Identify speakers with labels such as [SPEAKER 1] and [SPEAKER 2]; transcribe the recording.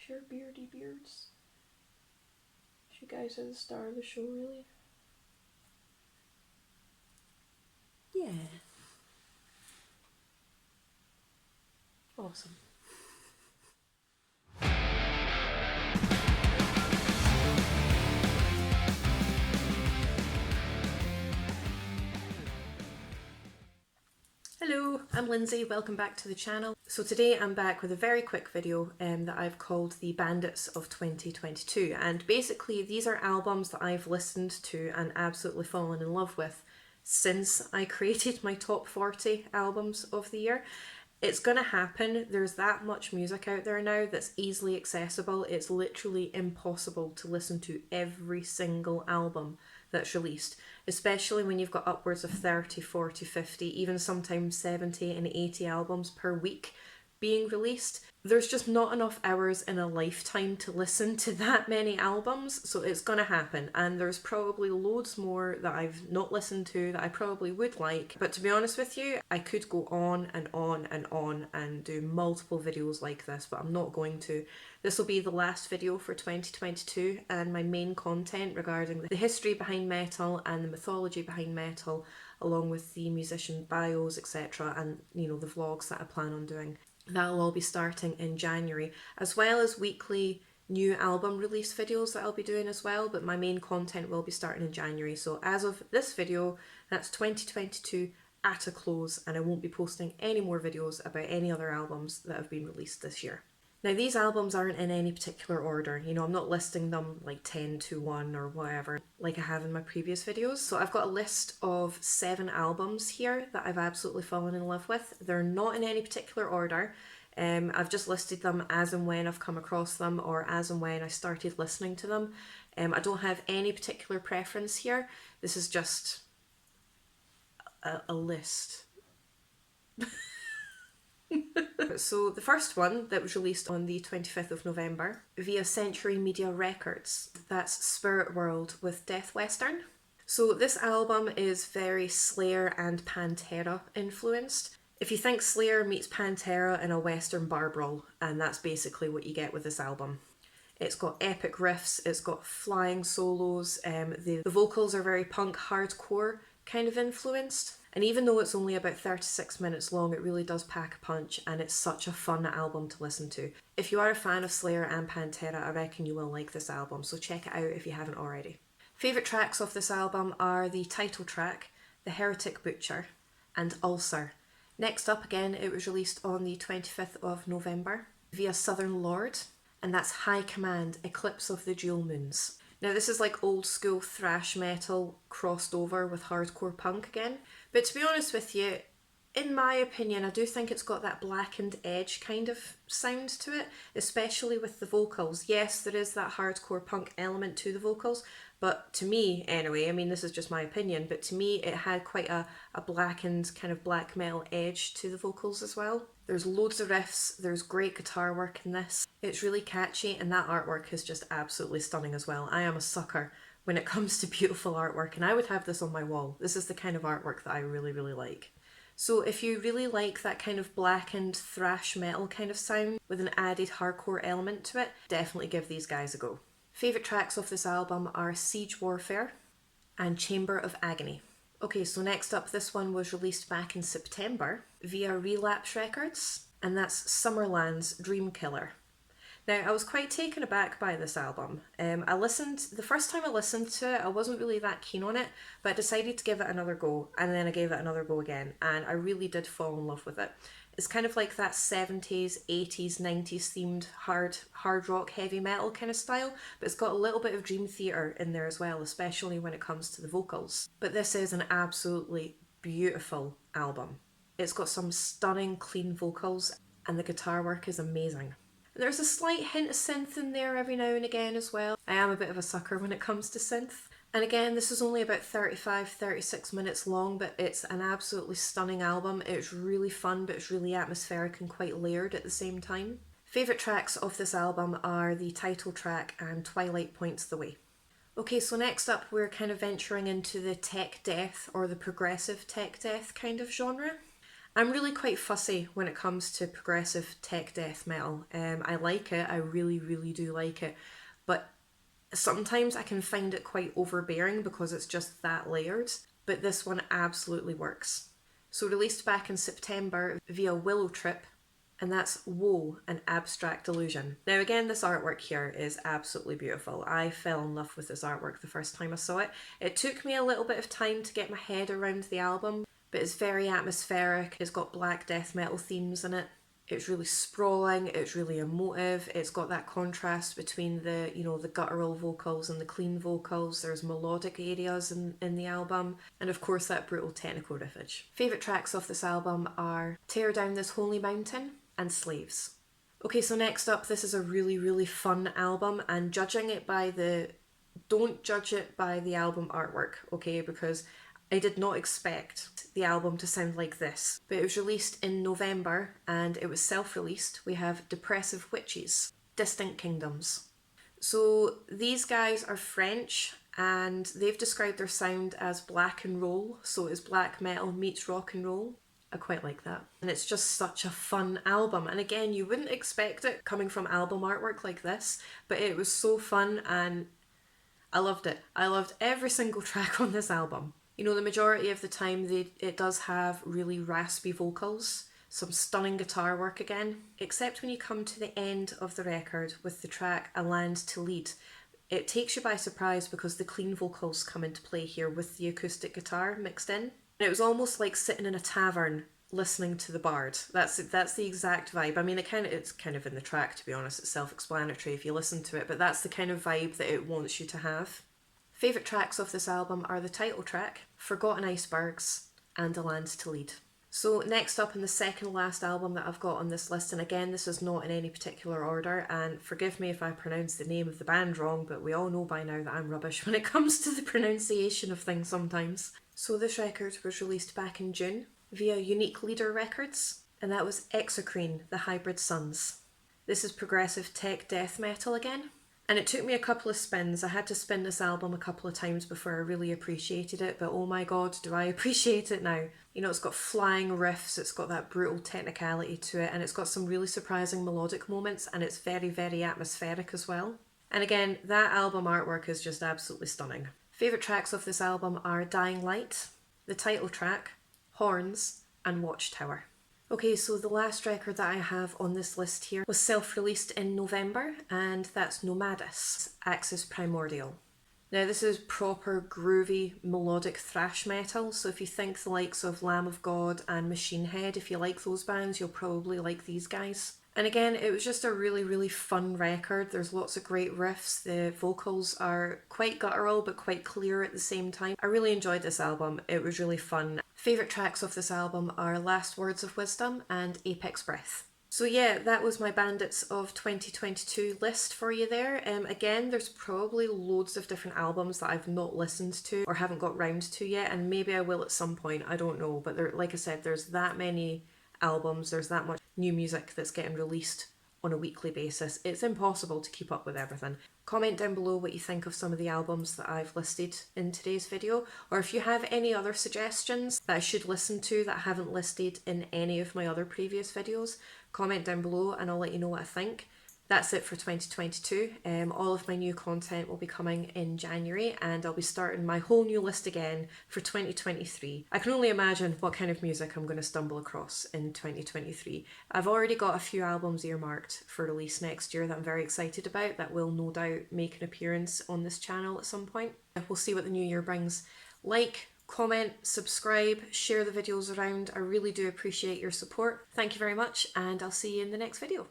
[SPEAKER 1] your beardy beards. You guys are the star of the show, really. Yeah. Awesome. Hello, I'm Lindsay, welcome back to the channel. So today I'm back with a very quick video that I've called the Bandits of 2022, and basically these are albums that I've listened to and absolutely fallen in love with since I created my top 40 albums of the year. It's gonna happen. There's that much music out there now that's easily accessible. It's literally impossible to listen to every single album that's released, especially when you've got upwards of 30, 40, 50, even sometimes 70 and 80 albums per week being released. There's just not enough hours in a lifetime to listen to that many albums, so it's gonna happen. And there's probably loads more that I've not listened to that I probably would like, but to be honest with you, I could go on and on and on and do multiple videos like this, but I'm not going to. This will be the last video for 2022, and my main content regarding the history behind metal and the mythology behind metal, along with the musician bios, etc., and the vlogs that I plan on doing. That'll all be starting in January, as well as weekly new album release videos that I'll be doing as well, but my main content will be starting in January. So as of this video, that's 2022 at a close, and I won't be posting any more videos about any other albums that have been released this year. Now these albums aren't in any particular order, I'm not listing them like 10 to 1 or whatever like I have in my previous videos. So I've got a list of 7 albums here that I've absolutely fallen in love with. They're not in any particular order. I've just listed them as and when I've come across them or as and when I started listening to them. I don't have any particular preference here. This is just a list. So the first one that was released on the 25th of November via Century Media Records, that's Spiritworld with Death Western. So this album is very Slayer and Pantera influenced. If you think Slayer meets Pantera in a Western bar brawl, and that's basically what you get with this album. It's got epic riffs, it's got flying solos, the vocals are very punk hardcore kind of influenced. And even though it's only about 36 minutes long, it really does pack a punch, and it's such a fun album to listen to. If you are a fan of Slayer and Pantera, I reckon you will like this album, so check it out if you haven't already. Favourite tracks of this album are the title track, The Heretic Butcher, and Ulcer. Next up again, it was released on the 25th of November via Southern Lord, and that's High Command, Eclipse of the Jewel Moons. Now this is like old school thrash metal crossed over with hardcore punk again. But to be honest with you, in my opinion, I do think it's got that blackened edge kind of sound to it, especially with the vocals. Yes, there is that hardcore punk element to the vocals, but to me, anyway, I mean this is just my opinion, but to me it had quite a blackened kind of black metal edge to the vocals as well. There's loads of riffs, there's great guitar work in this. It's really catchy, and that artwork is just absolutely stunning as well. I am a sucker when it comes to beautiful artwork, and I would have this on my wall. This is the kind of artwork that I really, really like. So if you really like that kind of blackened thrash metal kind of sound with an added hardcore element to it, definitely give these guys a go. Favourite tracks of this album are Siege Warfare and Chamber of Agony. Okay, so next up, this one was released back in September via Relapse Records, and that's Summerlands Dream Killer. Now, I was quite taken aback by this album. The first time I listened to it, I wasn't really that keen on it, but I decided to give it another go, and then I gave it another go again, and I really did fall in love with it. It's kind of like that 70s, 80s, 90s themed hard rock, heavy metal kind of style, but it's got a little bit of Dream Theater in there as well, especially when it comes to the vocals. But this is an absolutely beautiful album. It's got some stunning, clean vocals, and the guitar work is amazing. There's a slight hint of synth in there every now and again as well. I am a bit of a sucker when it comes to synth. And again, this is only about 35-36 minutes long, but it's an absolutely stunning album. It's really fun, but it's really atmospheric and quite layered at the same time. Favourite tracks of this album are the title track and Twilight Points the Way. Okay, so next up we're kind of venturing into the tech death or the progressive tech death kind of genre. I'm really quite fussy when it comes to progressive tech death metal. I like it, I really, really do like it, but sometimes I can find it quite overbearing because it's just that layered, but this one absolutely works. So released back in September via Willow Trip, and that's Woe, an Abstract Illusion. Now again, this artwork here is absolutely beautiful. I fell in love with this artwork the first time I saw it. It took me a little bit of time to get my head around the album, but it's very atmospheric. It's got black death metal themes in it. It's really sprawling, it's really emotive, it's got that contrast between the, the guttural vocals and the clean vocals. There's melodic areas in the album, and of course that brutal technical riffage. Favourite tracks off this album are Tear Down This Holy Mountain and Slaves. Okay, so next up, this is a really, really fun album, and don't judge it by the album artwork, okay, because I did not expect the album to sound like this, but it was released in November and it was self-released. We have Depressive Witches, Distant Kingdoms. So these guys are French and they've described their sound as black and roll, so it's black metal meets rock and roll. I quite like that. And it's just such a fun album. And again, you wouldn't expect it coming from album artwork like this, but it was so fun and I loved it. I loved every single track on this album. The majority of the time it does have really raspy vocals, some stunning guitar work again, except when you come to the end of the record with the track A Land to Lead. It takes you by surprise because the clean vocals come into play here with the acoustic guitar mixed in. And it was almost like sitting in a tavern listening to the bard. That's the exact vibe. I mean, it's kind of in the track, to be honest. It's self-explanatory if you listen to it, but that's the kind of vibe that it wants you to have. Favourite tracks of this album are the title track, Forgotten Icebergs, and A Land to Lead. So next up in the second last album that I've got on this list, and again this is not in any particular order, and forgive me if I pronounce the name of the band wrong, but we all know by now that I'm rubbish when it comes to the pronunciation of things sometimes. So this record was released back in June via Unique Leader Records, and that was Exocrine, The Hybrid Suns. This is progressive tech death metal again. And it took me a couple of spins. I had to spin this album a couple of times before I really appreciated it, but oh my god, do I appreciate it now. It's got flying riffs, it's got that brutal technicality to it, and it's got some really surprising melodic moments, and it's very, very atmospheric as well. And again, that album artwork is just absolutely stunning. Favourite tracks of this album are Dying Light, the title track, Horns, and Watchtower. Okay, so the last record that I have on this list here was self-released in November, and that's Nomadis, Axis Primordial. Now this is proper groovy melodic thrash metal, so if you think the likes of Lamb of God and Machine Head, if you like those bands, you'll probably like these guys. And again, it was just a really, really fun record. There's lots of great riffs. The vocals are quite guttural but quite clear at the same time. I really enjoyed this album. It was really fun. Favourite tracks of this album are Last Words of Wisdom and Apex Breath. So yeah, that was my Bandits of 2022 list for you there. Again, there's probably loads of different albums that I've not listened to or haven't got round to yet, and maybe I will at some point, I don't know. But there, like I said, there's that many albums, there's that much new music that's getting released on a weekly basis. It's impossible to keep up with everything. Comment down below what you think of some of the albums that I've listed in today's video, or if you have any other suggestions that I should listen to that I haven't listed in any of my other previous videos. Comment down below and I'll let you know what I think. That's it for 2022. All of my new content will be coming in January, and I'll be starting my whole new list again for 2023. I can only imagine what kind of music I'm going to stumble across in 2023. I've already got a few albums earmarked for release next year that I'm very excited about, that will no doubt make an appearance on this channel at some point. We'll see what the new year brings. Like, comment, subscribe, share the videos around. I really do appreciate your support. Thank you very much, and I'll see you in the next video.